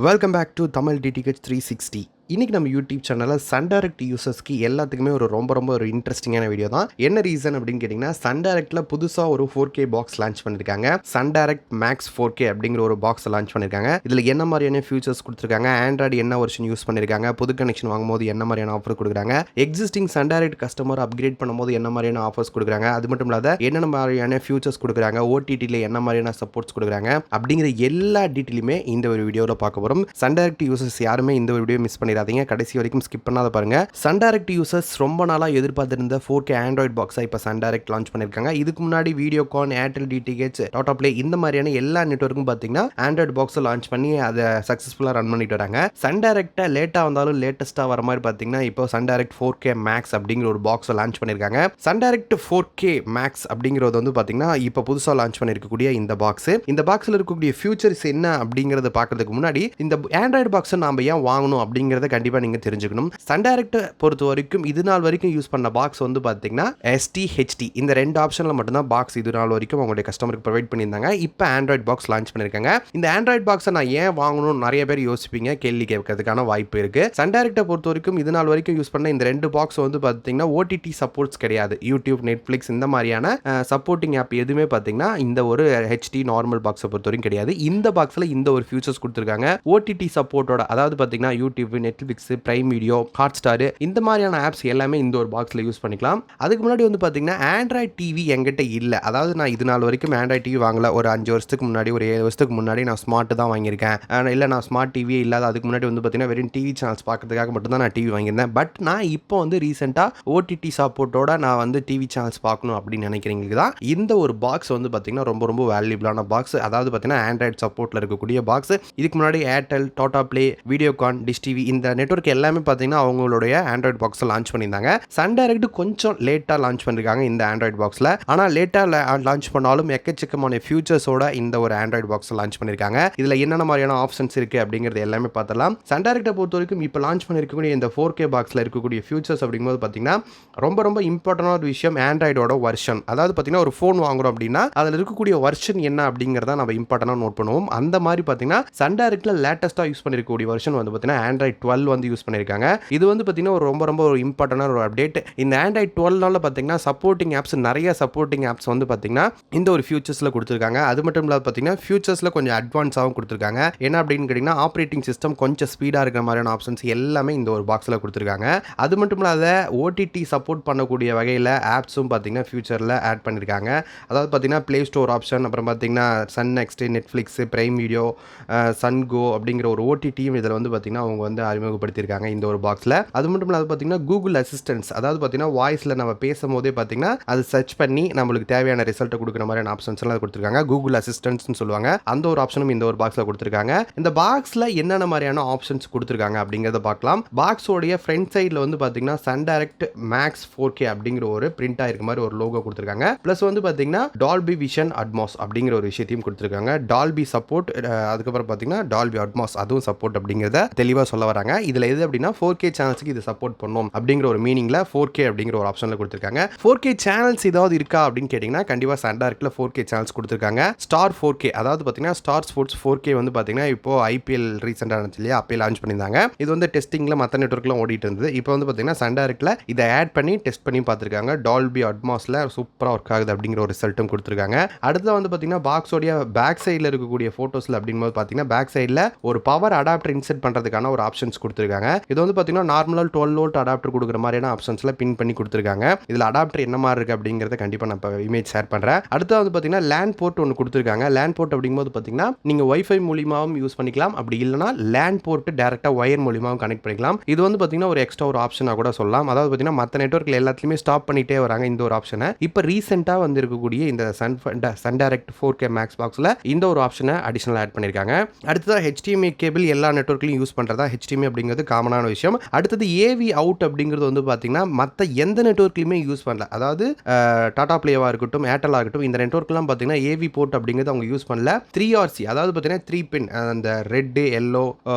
Welcome back to Tamil DTH 360. இன்றைக்கி நம்ம YouTube சேனலில் சன் டைரக்ட் யூசர்ஸ்க்கு எல்லாத்துக்குமே ரொம்ப ஒரு இன்ட்ரெஸ்டிங்கான வீடியோ தான். என்ன ரீசன் அப்படின்னு கேட்டிங்கன்னா, சன் டைரக்டில் புதுசாக ஒரு 4K பாக்ஸ் லான்ச் பண்ணியிருக்காங்க. சன் டைரக்ட் மேக்ஸ் 4K அப்படிங்கிற ஒரு பாக்ஸ் லான்ச் பண்ணியிருக்காங்க. இதில் என்ன மாதிரியான ஃபியூச்சர்ஸ் கொடுத்துருக்காங்க, ஆண்ட்ராய்டு என்ன வெர்ஷன் யூஸ் பண்ணியிருக்காங்க, புது கனெக்ஷன் வாங்கும்போது என்ன மாதிரியான ஆஃபர் கொடுக்குறாங்க, existing Sun Direct customer upgrade பண்ணும்போது என்ன மாதிரியான ஆஃபர்ஸ் கொடுக்குறாங்க, அது மட்டும் இல்லாத என்னென்ன மாதிரியான ஃபியூச்சர்ஸ் கொடுக்குறாங்க, ஓடிடியில் என்ன மாதிரியான சப்போர்ட்ஸ் கொடுக்குறாங்க அப்படிங்கிற எல்லா டீட்டெயிலுமே இந்த ஒரு வீடியோவில் பார்க்க போகிறோம். சன் டைரக்ட் யூசர்ஸ் யாருமே இந்த ஒரு வீடியோ மிஸ் பண்ணிடாதீங்க, கடைசி வரைக்கும் ஸ்கிப் பண்ணாத பாருங்க. சன் டைரக்ட் யூசர்ஸ் ரொம்ப நாளாக எதிர்பார்த்திருந்த 4K ஆண்ட்ராய்டு பாக்ஸை இப்போ சன் டைரக்ட் லான்ச் பண்ணியிருக்காங்க. இதுக்கு முன்னாடி Videocon, Airtel DTH, Tata play இந்த மாதிரியான எல்லா நெட்வொர்க்கும் பார்த்தீங்கன்னா ஆண்ட்ராய்டு பாக்ஸை லான்ச் பண்ணி அதை சக்ஸஸ்ஃபுல்லாக ரன் பண்ணிட்டு வராங்க. சன் டைரக்டை லேட்டாக வந்தாலும் லேட்டஸ்ட்டாக வர மாதிரி பார்த்தீங்கன்னா இப்போ சன் டைரக்ட் 4K மேக்ஸ் அப்படிங்கிற ஒரு பாக்ஸை லான்ச் பண்ணியிருக்காங்க. சன் டைரக்ட் 4K மேக்ஸ் அப்படிங்கிறது வந்து பார்த்தீங்கன்னா இப்போ புதுசாக லான்ச் பண்ணியிருக்கக்கூடிய இந்த பாக்ஸ். இந்த பாக்ஸில் இருக்கக்கூடிய ஃபியூச்சர்ஸ் என்ன அப்படிங்கிறத பார்க்கறதுக்கு முன்னாடி இந்த ஆண்ட்ராய்டு பாக்ஸை நாம் ஏன் வாங்கணும் அப்படிங்கிறத கண்டிப்பாக நீங்கள் தெரிஞ்சுக்கணும். சன் டைரக்ட் பொறுத்த வரைக்கும் இது நாள் வரைக்கும் யூஸ் பண்ண பாக்ஸ் வந்து பார்த்தீங்கன்னா SD, HD இந்த ரெண்டு ஆப்ஷனில் மட்டும்தான் பாக்ஸ் இது நாள் வரைக்கும் அவங்களுடைய கஸ்டமருக்கு ப்ரொவைட் பண்ணியிருந்தாங்க. இப்போ ஆண்ட்ராய்டு பாக்ஸ் லான்ச் பண்ணியிருக்காங்க. இந்த ஆண்ட்ராய்டு பாக்ஸை நான் ஏன் வாங்கணும்னு நிறைய பேர் யோசிப்பீங்க, கேள்வி கேட்கறதுக்கான வாய்ப்பு இருக்கு. சன் டைரக்டை பொறுத்த வரைக்கும் இது நாள் வரைக்கும் யூஸ் பண்ண இந்த ரெண்டு பாக்ஸ் வந்து பார்த்தீங்கன்னா OTT சப்போர்ட்ஸ் கிடையாது. யூடியூப், நெட்ஃப்ளிக்ஸ் இந்த மாதிரியான சப்போர்ட்டிங் ஆப் எதுவுமே பார்த்தீங்கன்னா இந்த ஒரு HD நார்மல் பாக்ஸை பொறுத்த வரைக்கும் கிடையாது. இந்த பாக்ஸில் இந்த ஒரு ஃபியூச்சர்ஸ் கொடுத்துருக்காங்க. OTT சப்போர்ட்டோட, அதாவது பார்த்தீங்கன்னா YouTube, Netflix, Prime video, Hotstar இந்த மாதிரியான ஆப்ஸ் எல்லாமே இந்த ஒரு பாக்ஸில் யூஸ் பண்ணிக்கலாம். அதுக்கு முன்னாடி வந்து பார்த்தீங்கன்னா ஆண்ட்ராய்டு டிவி என்கிட்ட இல்லை. அதாவது நான் இது நாள் வரைக்கும் ஆண்ட்ராய்டு டிவி வாங்கல. ஒரு 5 வருஷத்துக்கு முன்னாடி, ஒரு 7 வருஷத்துக்கு முன்னாடி நான் ஸ்மார்ட் தான் வாங்கியிருக்கேன். இல்லை, நான் ஸ்மார்ட் டிவியே இல்லாத அதுக்கு முன்னாடி வந்து பார்த்தீங்கன்னா வெறும் டிவி சேனல்ஸ் பார்க்கறதுக்காக மட்டும்தான் நான் டிவி வாங்கியிருந்தேன். பட் நான் இப்போ வந்து ரீசெண்டாக OTT சப்போர்ட்டோட நான் வந்து டிவி சேனல்ஸ் பார்க்கணும் அப்படின்னு நினைக்கிறீங்களுக்கு தான் இந்த ஒரு பாக்ஸ் வந்து பார்த்தீங்கன்னா ரொம்ப வேல்யூபிளான பாக்ஸ். அதாவது பார்த்தீங்கன்னா ஆண்ட்ராய்டு சப்போர்ட்டில் இருக்கக்கூடிய பாக்ஸ். இதுக்கு முன்னாடி Airtel, Tata play, Videocon, dish TV இந்த நெட்வொர்க் எல்லாமே பார்த்தீங்கன்னா அவங்களுடைய ஆண்ட்ராய்டு பாக்ஸை லான்ச் பண்ணியிருந்தாங்க. சன் டைரக்ட் கொஞ்சம் லேட்டாக லான்ச் பண்ணியிருக்காங்க இந்த ஆண்ட்ராய்டு பாக்ஸில். ஆனால் லேட்டாக லான்ச் பண்ணாலும் எக்கச்சக்கமான ஃபியூச்சர்ஸோட இந்த ஒரு ஆண்ட்ராய்டு பாக்ஸை லான்ச் பண்ணியிருக்காங்க. இதில் என்னென்ன மாதிரியான ஆப்ஷன்ஸ் இருக்குது அப்படிங்கிறது எல்லாமே பார்த்தலாம். சன் டைரக்டை பொறுத்த வரைக்கும் இப்போ லான்ச் பண்ணியிருக்கக்கூடிய இந்த 4K பாக்ஸில் இருக்கக்கூடிய ஃபியூச்சர்ஸ் அப்படிங்கும்போது பார்த்தீங்கன்னா ரொம்ப இம்பார்ட்டண்டான ஒரு விஷயம் ஆண்ட்ராய்டோட வெர்ஷன். அதாவது பார்த்தீங்கன்னா ஒரு ஃபோன் வாங்குறோம் அப்படின்னா அதில் இருக்கக்கூடிய வெர்ஷன் என்ன அப்படிங்கிறத நம்ம இம்பார்ட்டண்டாக நோட் பண்ணுவோம். அந்த மாதிரி பார்த்தீங்கன்னா சன் டைரக்டில் லேட்டஸ்ட்டாக யூஸ் பண்ணிருக்கக்கூடிய வெர்ஷன் வந்து பார்த்தீங்கன்னா ஆண்ட்ராய்டு 12 வந்து யூஸ் பண்ணியிருக்காங்க. இது வந்து பார்த்தீங்கன்னா ரொம்ப ஒரு இம்பார்ட்டண்டான ஒரு அப்டேட். இந்த ஆண்ட்ராய்டு 12 பார்த்தீங்கன்னா சப்போர்ட்டிங் ஆப்ஸ், நிறைய சப்போர்ட்டிங் ஆப்ஸ் வந்து பார்த்தீங்கன்னா இந்த ஒரு ஃபியூச்சர்ஸில் கொடுத்துருக்காங்க. அது மட்டும் இல்லாத பார்த்தீங்கன்னா ஃபியூச்சர்ஸில் கொஞ்சம் அட்வான்ஸாகவும் கொடுத்துருக்காங்க. என்ன அப்படின்னு கேட்டிங்கன்னா ஆப்ரேட்டிங் சிஸ்டம் கொஞ்சம் ஸ்பீடாக இருக்கிற மாதிரியான ஆப்ஷன்ஸ் எல்லாமே இந்த ஒரு பாக்ஸில் கொடுத்துருக்காங்க. அது மட்டும் இல்லாத OTT சப்போர்ட் பண்ணக்கூடிய வகையில் ஆப்ஸும் பார்த்தீங்கன்னா ஃபியூச்சரில் ஆட் பண்ணியிருக்காங்க. அதாவது பார்த்தீங்கன்னா ப்ளே ஸ்டோர் ஆப்ஷன், அப்புறம் பார்த்தீங்கன்னா Sun Next, Netflix, Prime Video, Sun Go அப்படிங்கிற ஒரு OTTயும் இதில் வந்து பார்த்தீங்கன்னா அவங்க வந்து அறிமுகப்படுத்தியிருக்காங்க இந்த ஒரு பாக்ஸில். அது மட்டும் இல்லாத பார்த்தீங்கன்னா கூகுள் அசிஸ்டன்ஸ், அதாவது பார்த்தீங்கன்னா வாய்ஸில் நம்ம பேசும்போதே பார்த்தீங்கன்னா அது சர்ச் பண்ணி நம்மளுக்கு தேவையான ரிசல்ட்டை கொடுக்குற மாதிரியான ஆப்ஷன்ஸ் எல்லாம் கொடுத்துருக்காங்க. கூகுள் அசிஸ்டன்ஸ்னு சொல்லுவாங்க. அந்த ஒரு ஆப்ஷனும் இந்த ஒரு பாக்ஸில் கொடுத்துருக்காங்க. இந்த பாக்ஸில் என்னென்ன மாதிரியான ஆப்ஷன்ஸ் கொடுத்துருக்காங்க அப்படிங்கிறத பார்க்கலாம். பாக்ஸோடைய ஃப்ரண்ட் சைடில் வந்து பார்த்தீங்கன்னா சன் டைரக்ட் மேக்ஸ் 4K அப்படிங்கிற ஒரு பிரிண்ட் ஆயிருக்க மாதிரி ஒரு லோகோ கொடுத்துருக்காங்க. ப்ளஸ் வந்து பார்த்தீங்கன்னா டால்பி விஷன் அட்மாஸ் அப்படிங்கிற ஒரு விஷயத்தையும் கொடுத்துருக்காங்க. டால்பி சப்போர்ட், அதுக்கப்புறம் பார்த்தீங்கன்னா டால்பி அட்மாஸ் அதுவும் சப்போர்ட் அப்படிங்கிறத தெளிவாக சொல்ல வராங்க. இதில் எது அப்படின்னா 4K சேனல்ஸுக்கு இது சப்போர்ட் பண்ணும் அப்படிங்கிற ஒரு மீனிங்கில் 4K அப்படிங்கிற ஒரு ஆப்ஷனில் கொடுத்துருக்காங்க. 4K சேனல்ஸ் ஏதாவது இருக்கா அப்படின்னு கேட்டிங்கன்னா கண்டிப்பாக சன் டைரக்டில் 4K சேனல்ஸ் கொடுத்துருக்காங்க. ஸ்டார் 4K, அதாவது பார்த்தீங்கன்னா ஸ்டார் ஸ்போர்ட்ஸ் 4K வந்து பார்த்தீங்கன்னா இப்போ IPL ரீசெண்டாக இருந்துச்சு இல்லையா, அப்போ லான்ச் பண்ணியிருந்தாங்க. இது வந்து டெஸ்டிங்கில் மற்ற நெட்வொர்க்லாம் ஓடிட்டு இருந்தது. இப்போ வந்து பார்த்தீங்கன்னா சன் டைரக்டில் இதை ஆட் பண்ணி டெஸ்ட் பண்ணி பார்த்துருக்காங்க. டால்பி அட்மாஸில் சூப்பராக ஒர்க் ஆகுது அப்படிங்கிற ஒரு ரிசல்ட்டும் கொடுத்துருக்காங்க. அடுத்து வந்து பார்த்தீங்கன்னா பாக்ஸோடைய பேக் சைடில் இருக்கக்கூடிய ஃபோட்டோஸில் அப்படிங்கும்போது பார்த்தீங்கன்னா பேக் சைடில் ஒரு பவர் அடாப்டர் இன்செர்ட் பண்ணுறதுக்கான ஒரு ஆப்ஷன்ஸ் கொடுத்துருக்காங்க. இது வந்து பார்த்தீங்கன்னா நார்மலாக 12 வோல்ட் அடாப்டர் கொடுக்குற மாதிரியான ஆப்ஷன்ஸ்ல பின் பண்ணி கொடுத்துருக்காங்க. இதில் அடாப்டர் என்ன மாதிரி இருக்குது அப்படிங்கிறத கண்டிப்பாக நான் இப்போ இமேஜ் ஷேர் பண்ணுறேன். அடுத்து வந்து பார்த்தீங்கன்னா லேண்ட் போர்ட் ஒன்று கொடுத்துருக்காங்க. லேண்ட் போர்ட் அப்படிங்கும்போது பார்த்தீங்கன்னா நீங்கள் வைஃபை மூலியமாகவும் யூஸ் பண்ணிக்கலாம். அப்படி இல்லைனா லேண்ட் போர்ட் டேரெக்டாக ஒயர் மூலியமாகவும் கனெக்ட் பண்ணிக்கலாம். இது வந்து பார்த்தீங்கன்னா ஒரு எக்ஸ்ட்ரா ஒரு ஆப்ஷனாக கூட சொல்லலாம். அதாவது பார்த்தீங்கன்னா மற்ற நெட்வொர்க்கில் எல்லாத்துலேயுமே ஸ்டாப் பண்ணிட்டே வராங்க இந்த ஒரு ஆப்ஷனை. இப்போ ரீசெண்டாக வந்து இருக்கக்கூடிய இந்த சன் டைரக்ட் 4K மேக்ஸ் பாக்ஸில் இந்த ஒரு ஆப்ஷனை அடிஷனல் ஆட் பண்ணியிருக்காங்க. அடுத்ததாக HDMI கேபிள் எல்லா நெட்வொர்க்லையும் யூஸ் பண்ணுறதா HDMI அப்படிங்கிறது காமனான விஷயம். அடுத்தது ஏவி அவுட் அப்படிங்கிறது வந்து பார்த்தீங்கன்னா, மத்த எந்த நெட்வொர்க்லயுமே யூஸ் பண்ணல. அதாவது டாடா பிளேவா இருக்கட்டும், ஏர்டெல்லா இருக்கட்டும், இந்த நெட்வொர்க்லாம் பார்த்தீங்கன்னா, ஏவி போர்ட் அப்படிங்கிறது அவங்க யூஸ் பண்ணல. 3RC அதாவது பார்த்தீங்கன்னா 3 பின் அந்த ரெட், எல்லோ,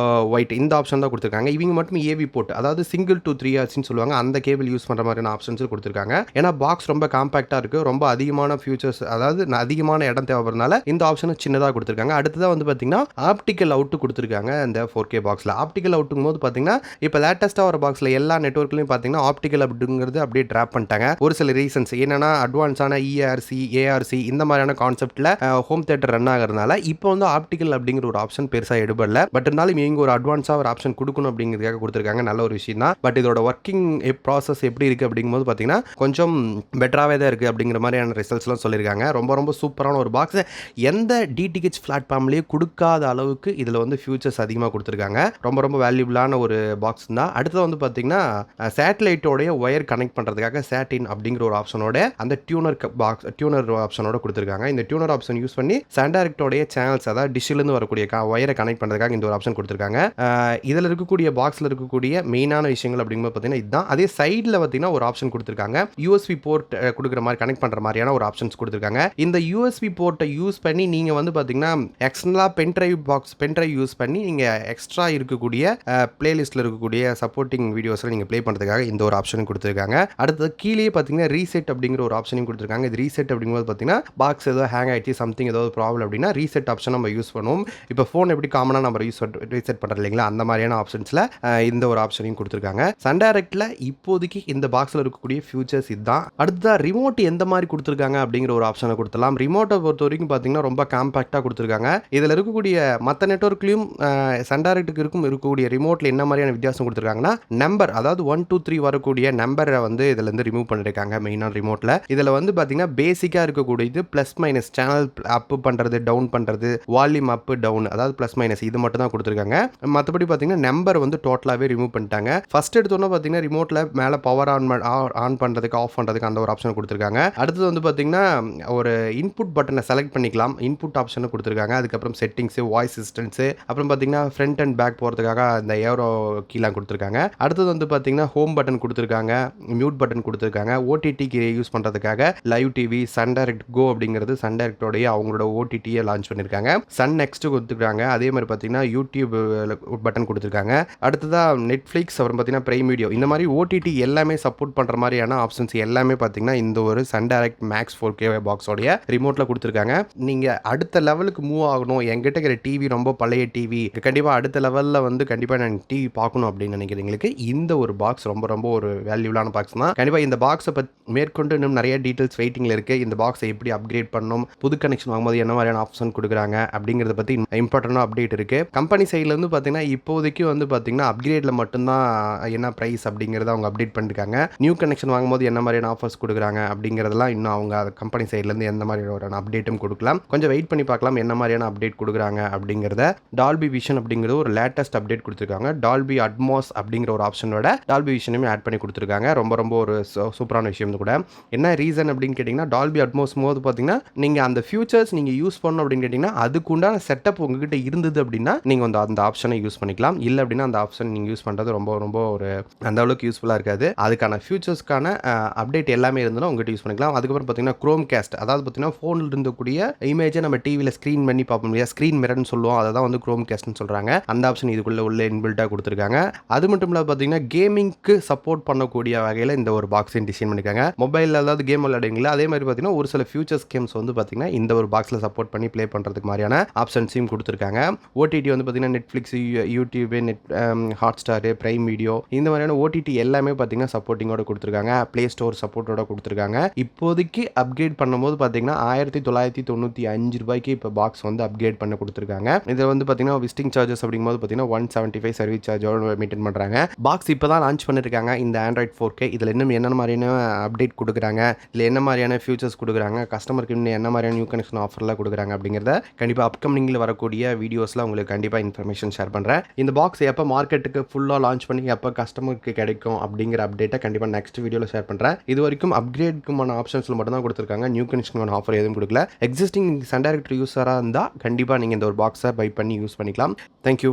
ஒயிட் இந்த ஆப்ஷன் தான் குடுத்திருக்காங்க. இவங்க மட்டும் ஏவி போர்ட் அதாவது சிங்கிள் டூ 3RCன்னு சொல்லுவாங்க. அந்த கேபிள் யூஸ் பண்ற மாதிரியான ஆப்ஷன்ஸ் குடுத்திருக்காங்க. ஏன்னா பாக்ஸ் ரொம்ப காம்பாக்ட்டா இருக்கு. ரொம்ப அதிகமான ஃபியூச்சர்ஸ் அதாவது அதிகமான இடம் தேவைப்படுறதுனால இந்த ஆப்ஷனும் சின்னதா குடுத்திருக்காங்க. அடுத்ததா வந்து பார்த்தீங்கன்னா, ஆப்டிகல் அவுட் குடுத்திருக்காங்க இந்த 4K பாக்ஸ்ல. ஆப்டிகல் அவுட்ங்கும்போது பார்த்தீங்கன்னா, இப்ப லேட்டஸ்ட்டா வர பாக்ஸ்ல எல்லா நெட்வொர்க்லயும் பார்த்தீங்கன்னா, ஆப்டிகல் அப்படிங்கிறது அப்படியே டிராப் பண்ணிட்டாங்க. ஒரு சில ரீசன்ஸ் என்னன்னா, அட்வான்ஸான EARC, ARC இந்த மாதிரியான கான்செப்ட்ல ஹோம் தியேட்டர் ரன் ஆகுறதுனால இப்போ வந்து ஆப்டிகல் அப்படிங்கிற ஒரு ஆப்ஷன் பெருசா எடுபடல. பட் இருந்தாலும் இவங்க ஒரு அட்வான்ஸா ஒரு ஆப்ஷன் குடுக்கணும் அப்படிங்கிறதுக்காக குடுத்திருக்காங்க. நல்ல ஒரு விஷயம் தான். பட் இதோட வொர்க்கிங் ப்ராசஸ் எப்படி இருக்கு அப்படிங்கும்போது பார்த்தீங்கன்னா, கொஞ்சம் பெட்டராவே தான் இருக்கு அப்படிங்கிற மாதிரியான ரிசல்ட்ஸ்லாம் சொல்லியிருக்காங்க. ரொம்ப ரொம்ப சூப்பரான ஒரு பாக்ஸ். எந்த டிடிஹெச் பிளாட்ஃபார்ம்லயும் குடுக்காத அளவுக்கு இதுல வந்து ஃபியூச்சர்ஸ் அதிகமா குடுத்திருக்காங்க. ரொம்ப ரொம்ப வேல்யூபிளான ஒரு பாக்ஸ் தான். அடுத்தது வந்து பார்த்தீங்கன்னா, சேட்டலைட்டோட ஒயர் கனெக்ட் பண்றதுக்காக சாட்டின் அப்படிங்கிற ஒரு ஆப்ஷனோட அந்த டியூனர் ஆப்ஷனோட குடுத்திருக்காங்க. இந்த டியூனர் ஆப்ஷன் யூஸ் பண்ணி சன்டைரக்டோட சேனல்ஸ் அதாவது டிஷ்ல இருந்து வரக்கூடிய ஒயரை கனெக்ட் பண்றதுக்காக இந்த ஒரு ஆப்ஷன் குடுத்திருக்காங்க. இதுல இருக்கக்கூடிய பாக்ஸ்ல இருக்கக்கூடிய மெயினான விஷயங்கள் அப்படிங்கும்போது பார்த்தீங்கன்னா இதுதான். அதே சைடுல பார்த்தீங்கன்னா ஒரு ஆப்ஷன் குடுத்திருக்காங்க. USB போர்ட் குடுக்குற மாதிரி கனெக்ட் பண்ற மாதிரியான ஒரு ஆப்ஷன்ஸ் குடுத்திருக்காங்க. இந்த USB போர்ட்டை யூஸ் பண்ணி நீங்க வந்து பார்த்தீங்கன்னா எக்ஸ்டர்னலா பென் டிரைவ் யூஸ் பண்ணி நீங்க எக்ஸ்ட்ரா இருக்கக்கூடிய பிளேலிஸ்ட்ல இருக்கக்கூடிய சப்போர்ட்டிங் வீடியோஸ்ல நீங்க ப்ளே பண்றதுக்காக இந்த ஒரு ஆப்ஷனும் குடுத்திருக்காங்க. அடுத்து கீழே பார்த்தீங்கன்னா ரீசெட் அப்படிங்கிற ஒரு ஆப்ஷனையும் குடுத்திருக்காங்க. இது ரீசெட் அப்படிங்கும்போது பார்த்தீங்கன்னா பாக்ஸ் ஏதோ ஹேங் ஆயிடுச்சு சம்திங் ஏதோ ப்ராப்ளம் அப்படின்னா ரீசெட் ஆப்ஷன் நம்ம யூஸ் பண்ணுவோம். இப்போ ஃபோன் எப்படி காமனா நம்ம ரீசெட் பண்றது இல்லைங்களா, அந்த மாதிரியான ஆப்ஷன்ஸ்ல இந்த ஒரு ஆப்ஷனையும் கொடுத்திருக்காங்க. சன்டைரக்ட்ல இப்போதைக்கு இந்த பாக்ஸ்ல இருக்கக்கூடிய ஃபியூச்சர்ஸ் இதுதான். அடுத்ததா ரிமோட் எந்த மாதிரி கொடுத்திருக்காங்க அப்படிங்கிற ஒரு ஆப்ஷனை கொடுத்தலாம். ரிமோட்டை பொறுத்த வரைக்கும் பார்த்தீங்கன்னா ரொம்ப காம்பாக்டா கொடுத்திருக்காங்க. இதில் இருக்கக்கூடிய மற்ற நெட்வொர்க்லையும் சன்டைரக்ட்டுக்கு இருக்கக்கூடிய ரிமோட்ல என்ன மாதிரியான வித்தியாசம் கொடுத்திருக்காங்கன்னா, நம்பர் அதாவது 1 2 3 வரக்கூடிய நம்பரை வந்து இதுல இருந்து ரிமூவ் பண்ணிருக்காங்க. மெயினான ரிமோட்ல இதுல வந்து பாத்தீங்கன்னா பேசிக்கா இருக்கக்கூடியது பிளஸ் மைனஸ் சேனல் அப் பண்றது, டவுன் பண்றது, வால்யூம் அப் டவுன் அதாவது பிளஸ் மைனஸ் இது மட்டும் தான் கொடுத்திருக்காங்க. மற்றபடி பாத்தீங்கன்னா நம்பர் வந்து டோட்டலாவே ரிமூவ் பண்ணிட்டாங்க. ஃபர்ஸ்ட் எடுத்தோன்னா பாத்தீங்கன்னா ரிமோட்ல மேல பவர் ஆன் பண்றதுக்கு ஆஃப் பண்றதுக்கு அந்த ஒரு ஆப்ஷன் கொடுத்திருக்காங்க. அடுத்தது வந்து பாத்தீங்கன்னா ஒரு இன்புட் பட்டனை செலக்ட் பண்ணிக்கலாம். இன்புட் ஆப்ஷன் கொடுத்திருக்காங்க. அதுக்கப்புறம் செட்டிங்ஸ், வாய்ஸ் அசிஸ்டன்ஸ், அப்புறம் பாத்தீங்கன்னா ஃப்ரண்ட் அண்ட் பேக் போறதுக்காக அந்த ஏரோ கீலாம் கொடுத்திருக்காங்க. அடுத்தது வந்து பாத்தீங்கன்னா ஹோம் பட்டன் கொடுத்திருக்காங்க, மியூட் பட்டன் கொடுத்திருக்காங்க. ஓடிடிக்கு யூஸ் பண்றதுக்காக லைவ் டிவி, சன் டைரக்ட் கோ அப்படிங்கிறது சன் டைரக்டோடைய அவங்களோட ஓடிடியை லான்ச் பண்ணிருக்காங்க. சன் நெக்ஸ்ட் கொடுத்திருக்காங்க. அதே மாதிரி பாத்தீங்கன்னா யூடியூப் பட்டன் கொடுத்திருக்காங்க. அடுத்ததா நெட்ஃபிளிக்ஸ், அப்புறம் பாத்தீங்கன்னா பிரைம் வீடியோ, இந்த மாதிரி ஓடிடி எல்லாமே சப்போர்ட் பண்ற மாதிரியான ஆப்ஷன்ஸ் எல்லாமே பாத்தீங்கன்னா இந்த ஒரு சன் டைரக்ட் மேக்ஸ் 4K பாக்ஸோடைய ரிமோட்ல கொடுத்திருக்காங்க. நீங்க அடுத்த லெவலுக்கு மூவ் ஆகணும், என்கிட்ட இருக்கிற டிவி ரொம்ப பழைய டிவி, கண்டிப்பா அடுத்த லெவல்ல வந்து கண்டிப்பா நான் டிவி பார்க்கணும் அப்படின்னு நினைக்கிறீங்களுக்கு இந்த ஒரு பாக்ஸ் ரொம்ப ரொம்ப ஒரு வேல்யூபிளான பாக்ஸ் தான். கண்டிப்பா இந்த பாக்ஸை மேற்கொண்டு இன்னும் நிறைய டீடைல்ஸ் வெயிட்டிங்ல இருக்கு. இந்த பாக்ஸை எப்படி அப்கிரேட் பண்ணணும், புது கனெக்ஷன் வாங்கும்போது என்ன மாதிரியான ஆப்ஷன் கொடுக்குறாங்க அப்படிங்கறத பத்தி இம்பார்ட்டன்டான அப்டேட் இருக்கு. கம்பெனி சைட்ல இருந்து பாத்தீங்கன்னா இப்போதைக்கு வந்து பாத்தீங்கன்னா அப்கிரேட்ல மட்டும்தான் என்ன பிரைஸ் அப்படிங்கறத அவங்க அப்டேட் பண்ணிருக்காங்க. நியூ கனெக்ஷன் வாங்கும்போது என்ன மாதிரியான ஆஃபர்ஸ் கொடுக்குறாங்க அப்படிங்கறதெல்லாம் இன்னும் அவங்க கம்பெனி சைட்ல இருந்து எந்த மாதிரியான அப்டேட்டும் கொடுக்கலாம். கொஞ்சம் வெயிட் பண்ணி பார்க்கலாம் என்ன மாதிரியான அப்டேட் கொடுக்குறாங்க அப்படிங்கறத. டால்பி விஷன் அப்படிங்கிறது ஒரு லேட்டஸ்ட் அப்டேட் கொடுத்திருக்காங்க. டால்பி அட்மாஸ் அப்படிங்கிற ஒரு ஆப்ஷனோட டால்பி விஷனையும் ஆட் பண்ணி கொடுத்திருக்காங்க. ரொம்ப ரொம்ப ஒரு சூப்பரான விஷயம் கூட. என்ன ரீசன் அப்படின்னு கேட்டீங்கன்னா, டால்பி அட்மாஸ் போது பாத்தீங்கன்னா நீங்க அந்த ஃபியூச்சர்ஸ் நீங்க யூஸ் பண்ணணும் அப்படின்னு கேட்டீங்கன்னா அதுக்கு உண்டான செட்டப் உங்ககிட்ட இருந்தது அப்படின்னா நீங்க அந்த ஆப்ஷனை யூஸ் பண்ணிக்கலாம். இல்ல அப்படின்னா அந்த ஆப்ஷன் நீங்க யூஸ் பண்றது ரொம்ப ரொம்ப ஒரு அந்த அளவுக்கு யூஸ்ஃபுல்லா இருக்காது. அதுக்கான ஃபியூச்சர்ஸ்க்கான அப்டேட் எல்லாமே இருந்தாலும் உங்ககிட்ட யூஸ் பண்ணிக்கலாம். அதுக்கப்புறம் பாத்தீங்கன்னா குரோம் காஸ்ட், அதாவது பாத்தீங்கன்னா போன்ல இருந்தக்கூடிய இமேஜை நம்ம டிவில ஸ்கிரீன் பண்ணி பார்ப்போம் இல்லையா, ஸ்கிரீன் மிரர்னு சொல்லுவோம், அதை தான் வந்து குரோம் காஸ்ட்னு சொல்றாங்க. அந்த ஆப்ஷன் இதுக்குள்ள உள்ள இன்பில்ட்டா கொடுத்திருக்காங்க. அது மட்டும் இல்லாம பாத்தீங்கன்னா கேமிங்க்கு சப்போர்ட் பண்ணக்கூடிய வகையில இந்த ஒரு பாக்ஸையும் டிசைன் பண்ணிருக்காங்க. மொபைல்ல ஏதாவது கேம் விளையாடுவீங்களா, அதே மாதிரி பாத்தீங்கன்னா ஒரு சில ஃபியூச்சர்ஸ் கேம்ஸ் வந்து பாத்தீங்கன்னா இந்த ஒரு பாக்ஸ்ல சப்போர்ட் பண்ணி ப்ளே பண்றதுக்கு மாதிரியான ஆப்ஷன்ஸையும் கொடுத்திருக்காங்க. ஓடிடி வந்து பாத்தீங்கன்னா Netflix, YouTube, Hotstar, prime video இந்த மாதிரியான ஓடிடி எல்லாமே பாத்தீங்கன்னா சப்போர்ட்டிங்கோட கொடுத்திருக்காங்க. பிளே ஸ்டோர் சப்போர்ட்டோட கொடுத்திருக்காங்க. இப்போதைக்கு அப்கிரேட் பண்ணும்போது பாத்தீங்கன்னா 1995 ரூபாய்க்கு இப்போ பாக்ஸ் வந்து அப்கிரேட் பண்ண கொடுத்திருக்காங்க. இதில் வந்து பாத்தீங்கன்னா விசிட்டிங் சார்ஜஸ் அப்படிங்கும்போது பாத்தீங்கன்னா 175 சர்வீஸ் சார்ஜோட மெயின்டைன் பண்றாங்க. பாக்ஸ் இப்பதான் லான்ச் பண்ணிருக்காங்க இந்த ஆண்ட்ராய்ட் 4K. இதுல இன்னும் என்ன மாதிரியான அப்டேட் கொடுக்குறாங்க, இல்லை என்ன மாதிரியான ஃபியூச்சர்ஸ் கொடுக்குறாங்க, கஸ்டமருக்கு இன்னும் என்ன மாதிரியான நியூ கனெக்ஷன் ஆஃபர்லாம் கொடுக்குறாங்க அப்படிங்கிறத கண்டிப்பாக அப்கமிங்கில் வரக்கூடிய வீடியோஸில் உங்களுக்கு கண்டிப்பாக இன்ஃபர்மேஷன் ஷேர் பண்ணுறேன். இந்த பாக்ஸ் எப்போ மார்க்கெட்டுக்கு ஃபுல்லாக லான்ச் பண்ணி எப்போ கஸ்டமருக்கு கிடைக்கும் அப்படிங்கிற அப்டேட்டை கண்டிப்பாக நெக்ஸ்ட் வீடியோவில் ஷேர் பண்ணுறேன். இது வரைக்கும் அப்கிரேடுக்குமான ஆப்ஷன்ஸில் மட்டும் தான் கொடுத்துருக்காங்க. நியூ கனெக்ஷனுக்கான ஆஃபர் எதுவும் கொடுக்கல. எக்ஸிஸ்டிங் சன் டைரக்ட் யூஸராக இருந்தால் கண்டிப்பாக நீங்கள் இந்த ஒரு பாக்ஸை பை பண்ணி யூஸ் பண்ணிக்கலாம். தேங்க்யூ.